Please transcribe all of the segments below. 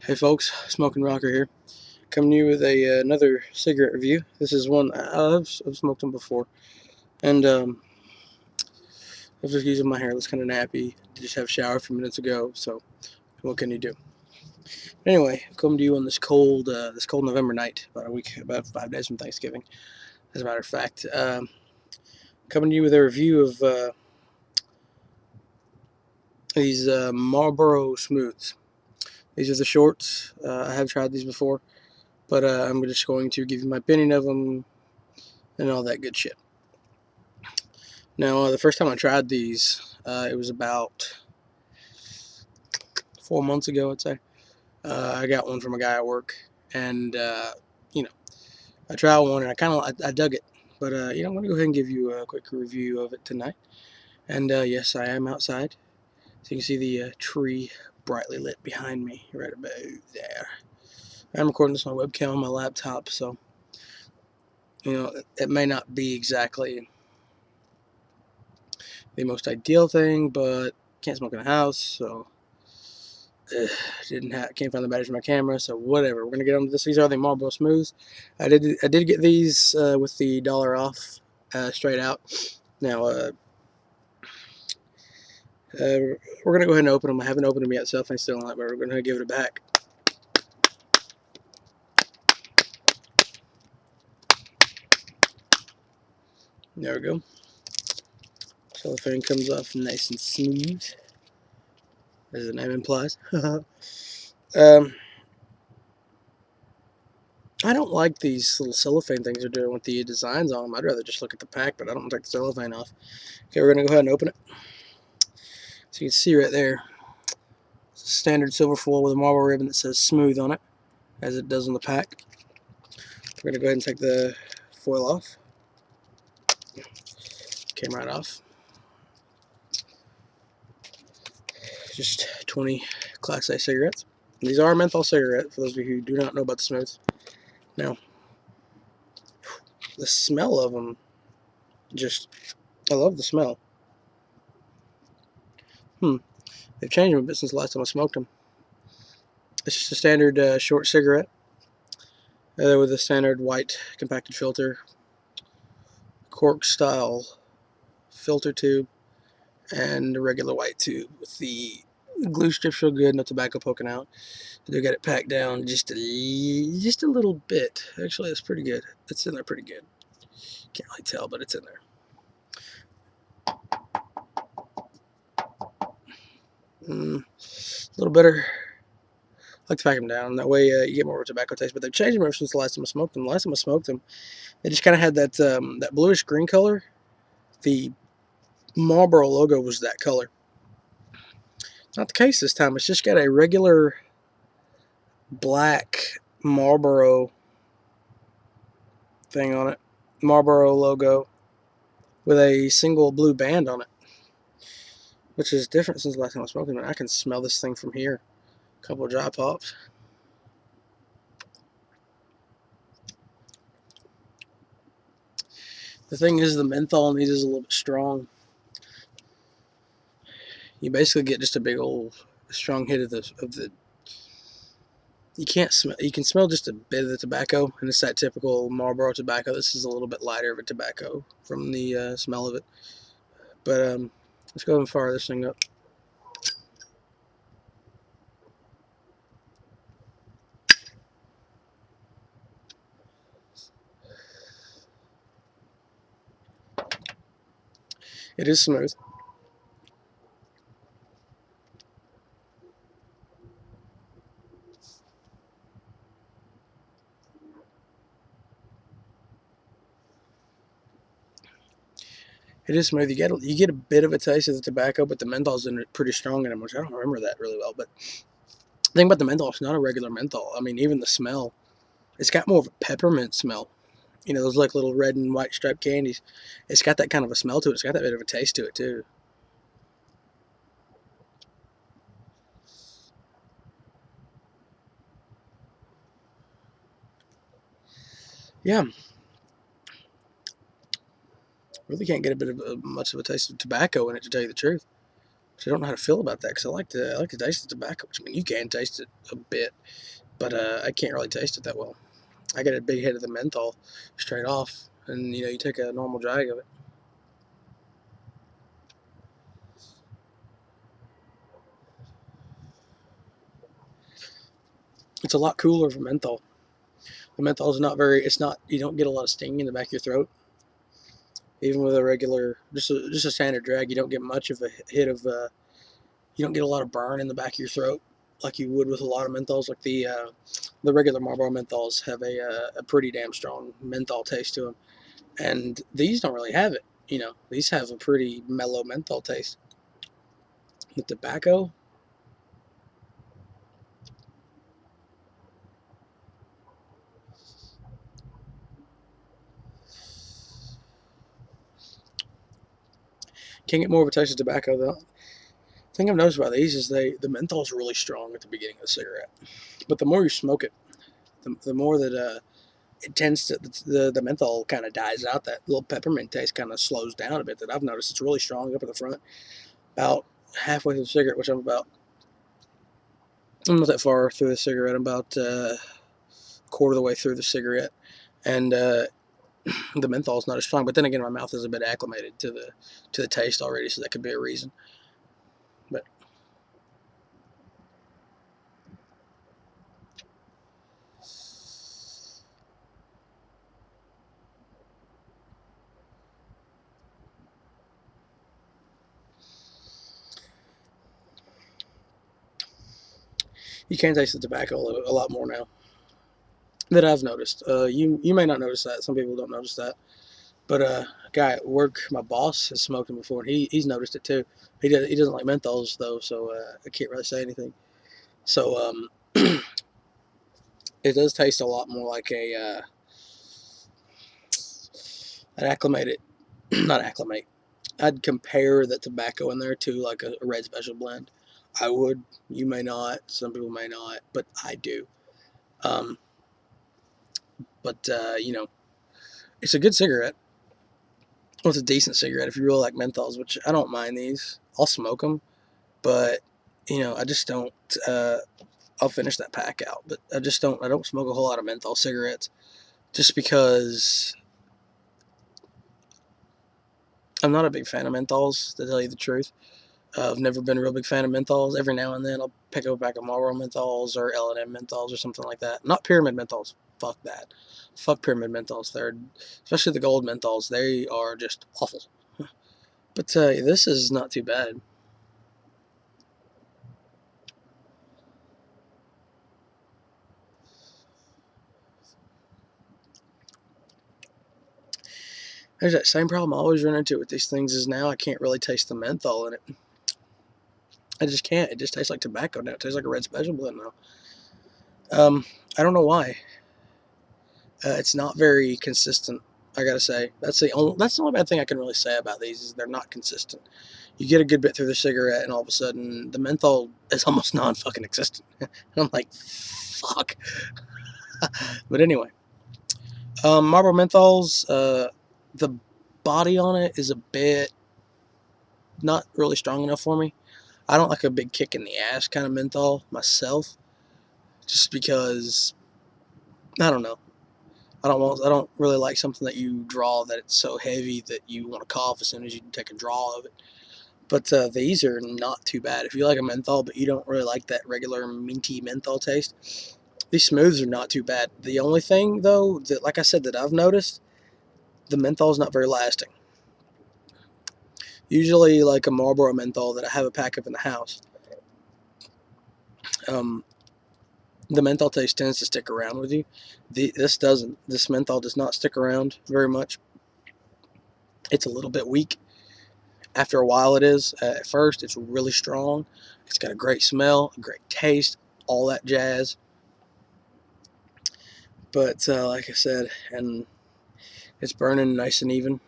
Hey folks, Smoking Rocker here, coming to you with another cigarette review. This is one I've smoked them before, and I was just using my hair. It was kind of nappy. Just have a shower a few minutes ago, so what can you do? Anyway, coming to you on this cold November night, about 5 days from Thanksgiving. As a matter of fact, coming to you with a review of these Marlboro Smooths. These are the shorts. I have tried these before, but I'm just going to give you my opinion of them and all that good shit. Now, the first time I tried these, it was about 4 months ago, I'd say. I got one from a guy at work, and I tried one, and I dug it. But I'm going to go ahead and give you a quick review of it tonight. And yes, I am outside, so you can see the tree brightly lit behind me, right about there. I'm recording this on my webcam on my laptop, so it may not be exactly the most ideal thing, but can't smoke in the house, so can't find the batteries for my camera, so whatever. We're gonna get on to this. These are the Marlboro Smooth. I did get these with the $1 off straight out. Now we're gonna go ahead and open them. I haven't opened them yet, so I still on it, but we're gonna give it a back. There we go. Cellophane comes off nice and smooth, as the name implies. I don't like these little cellophane things they're doing with the designs on them. I'd rather just look at the pack, but I don't take the cellophane off. Okay, we're going to go ahead and open it. So you can see right there, it's a standard silver foil with a marble ribbon that says Smooth on it, as it does on the pack. We're going to go ahead and take the foil off. Came right off. Just 20 Class A cigarettes. These are menthol cigarettes, for those of you who do not know about the Smooths. Now, the smell of them, I love the smell. They've changed them a bit since the last time I smoked them. It's just a standard short cigarette with a standard white compacted filter, cork style filter tube, and a regular white tube with the glue strips real good, no tobacco poking out. They got it packed down just a little bit. Actually, it's pretty good. It's in there pretty good. Can't really tell, but it's in there. A little better. I like to pack them down. That way you get more of a tobacco taste. But they've changed them ever since the last time I smoked them. The last time I smoked them, they just kind of had that bluish green color. The Marlboro logo was that color. Not the case this time. It's just got a regular black Marlboro thing on it. Marlboro logo with a single blue band on it, which is different since the last time I smoked it. I can smell this thing from here. A couple of dry pops. The thing is, the menthol in these is a little bit strong. You basically get just a big old strong hit of the. You can't smell. You can smell just a bit of the tobacco, and it's that typical Marlboro tobacco. This is a little bit lighter of a tobacco from the smell of it. But let's go and fire this thing up. It is smooth. It is smooth. You get a bit of a taste of the tobacco, but the menthol's in it pretty strong in it, which I don't remember that really well. But the thing about the menthol, it's not a regular menthol. I mean, even the smell, it's got more of a peppermint smell. You know, those like little red and white striped candies. It's got that kind of a smell to it. It's got that bit of a taste to it too. Yeah, really can't get a bit of much of a taste of tobacco in it, to tell you the truth. So I don't know how to feel about that because I like to taste the tobacco. Which, I mean, you can taste it a bit, but I can't really taste it that well. I get a big hit of the menthol straight off, and you take a normal drag of it. It's a lot cooler for menthol. The menthol is not very. It's not. You don't get a lot of sting in the back of your throat. Even with a regular, just a standard drag, you don't get much of a hit of. You don't get a lot of burn in the back of your throat like you would with a lot of menthols. Like the regular Marlboro menthols have a pretty damn strong menthol taste to them, and these don't really have it. These have a pretty mellow menthol taste. The tobacco, can't get more of a taste of tobacco though. The thing I've noticed about these is the menthol's really strong at the beginning of the cigarette, but the more you smoke it, the more that it tends to the menthol kind of dies out. That little peppermint taste kind of slows down a bit. That I've noticed it's really strong up at the front, about halfway through the cigarette, which I'm not that far through the cigarette. I'm about a quarter of the way through the cigarette, and the menthol is not as strong. But then again, my mouth is a bit acclimated to the taste already, so that could be a reason. But you can taste the tobacco a lot more now that I've noticed. You may not notice that. Some people don't notice that. But a guy at work, my boss, has smoked them before, and he's noticed it too. He doesn't like menthols though, so I can't really say anything. So it does taste a lot more like an acclimated, not acclimate. I'd compare the tobacco in there to like a red special blend. I would. You may not. Some people may not, but I do. Um, but it's a good cigarette. Well, it's a decent cigarette if you really like menthols, which I don't mind these. I'll smoke them, but I just don't. I'll finish that pack out, but I just don't. I don't smoke a whole lot of menthol cigarettes, just because I'm not a big fan of menthols. To tell you the truth, I've never been a real big fan of menthols. Every now and then, I'll pick up a pack of Marlboro menthols or L&M menthols or something like that. Not pyramid menthols. Fuck that. Fuck pyramid menthols. They're especially the gold menthols. They are just awful. But this is not too bad. There's that same problem I always run into with these things is now I can't really taste the menthol in it. I just can't. It just tastes like tobacco now. It tastes like a red special blend now. I don't know why. It's not very consistent. I gotta say that's the only bad thing I can really say about these is they're not consistent. You get a good bit through the cigarette, and all of a sudden the menthol is almost non-fucking existent. And I'm like, fuck. But anyway, Marlboro menthols. The body on it is a bit not really strong enough for me. I don't like a big kick in the ass kind of menthol myself, just because I don't know. I don't really like something that you draw that it's so heavy that you want to cough as soon as you take a draw of it. But these are not too bad. If you like a menthol, but you don't really like that regular minty menthol taste, these smooths are not too bad. The only thing though, that like I said, that I've noticed, the menthol is not very lasting. Usually, like a Marlboro menthol that I have a pack of in the house, um, the menthol taste tends to stick around with you. This doesn't. This menthol does not stick around very much. It's a little bit weak. After a while, it is. At first, it's really strong. It's got a great smell, a great taste, all that jazz. But like I said, and it's burning nice and even.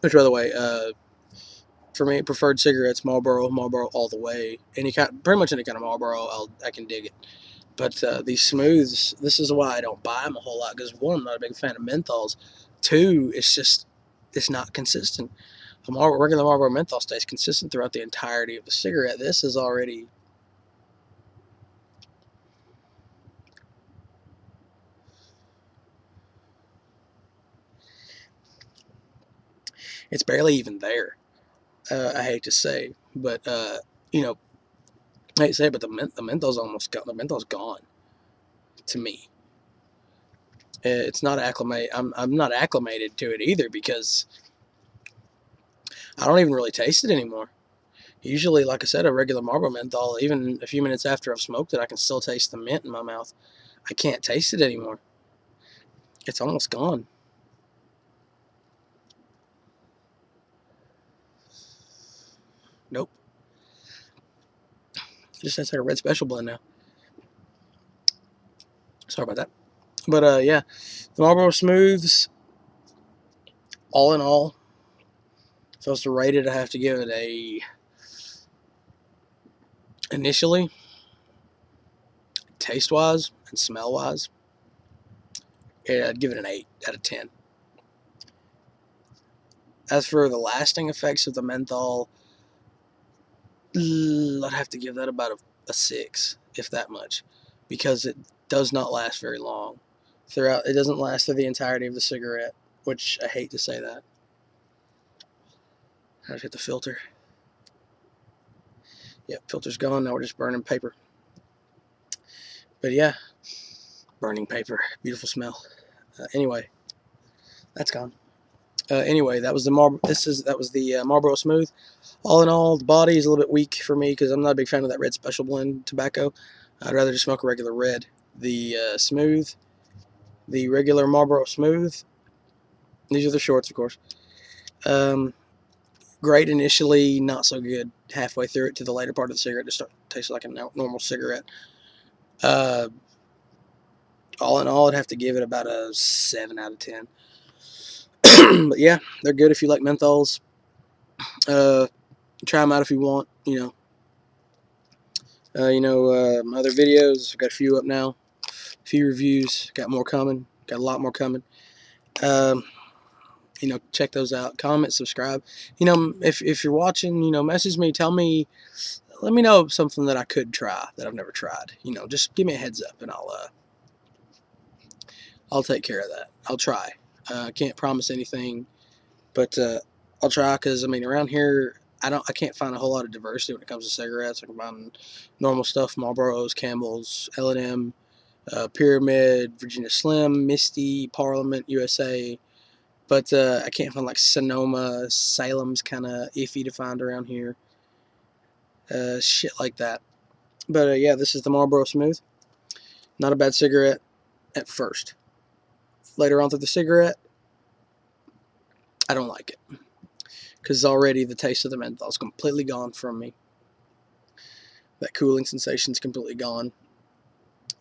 Which, by the way, for me, preferred cigarettes, Marlboro all the way. Pretty much any kind of Marlboro, I can dig it. But these smooths, this is why I don't buy them a whole lot. Because one, I'm not a big fan of menthols. Two, it's not consistent. The regular Marlboro menthol stays consistent throughout the entirety of the cigarette. This is already... It's barely even there. I hate to say, but you know, I hate to say it, but the menthol's almost gone. The menthol's gone to me. It's not acclimate. I'm not acclimated to it either because I don't even really taste it anymore. Usually, like I said, a regular Marlboro menthol, even a few minutes after I've smoked it, I can still taste the mint in my mouth. I can't taste it anymore. It's almost gone. Nope. It just tastes like a red special blend now. Sorry about that. But yeah, the Marlboro Smooths, all in all, if I was to rate it, I have to give it a... Initially, taste-wise and smell-wise, I'd give it an 8 out of 10. As for the lasting effects of the menthol, I'd have to give that about a 6, if that much, because it does not last very long. It doesn't last through the entirety of the cigarette, which I hate to say that. I just hit the filter. Yep, filter's gone. Now we're just burning paper. But yeah, burning paper, beautiful smell. Anyway, that's gone. Anyway, that was the Marlboro Smooth. All in all, the body is a little bit weak for me because I'm not a big fan of that red special blend tobacco. I'd rather just smoke a regular red. The Smooth, the regular Marlboro Smooth. These are the shorts, of course. Great initially, not so good halfway through it to the later part of the cigarette. Just tastes like a normal cigarette. All in all, I'd have to give it about a 7 out of 10. But yeah, they're good if you like menthols. Try them out if you want. My other videos. I've got a few up now. A few reviews. Got more coming. Got a lot more coming. Check those out. Comment, subscribe. If you're watching, message me. Let me know something that I could try that I've never tried. Just give me a heads up, and I'll take care of that. I'll try. I can't promise anything, but I'll try because around here I can't find a whole lot of diversity when it comes to cigarettes. I can find normal stuff: Marlboros, Camels, L&M, Pyramid, Virginia Slim, Misty, Parliament, USA. But I can't find like Sonoma. Salem's kind of iffy to find around here. Shit like that. But yeah, this is the Marlboro Smooth. Not a bad cigarette at first. Later on through the cigarette, I don't like it because already the taste of the menthol is completely gone from me. That cooling sensation is completely gone.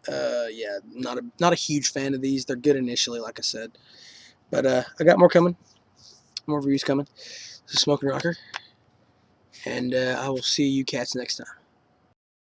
Yeah, not a huge fan of these. They're good initially, like I said, but I got more coming, more reviews coming. This is Smoking Rocker, and I will see you cats next time.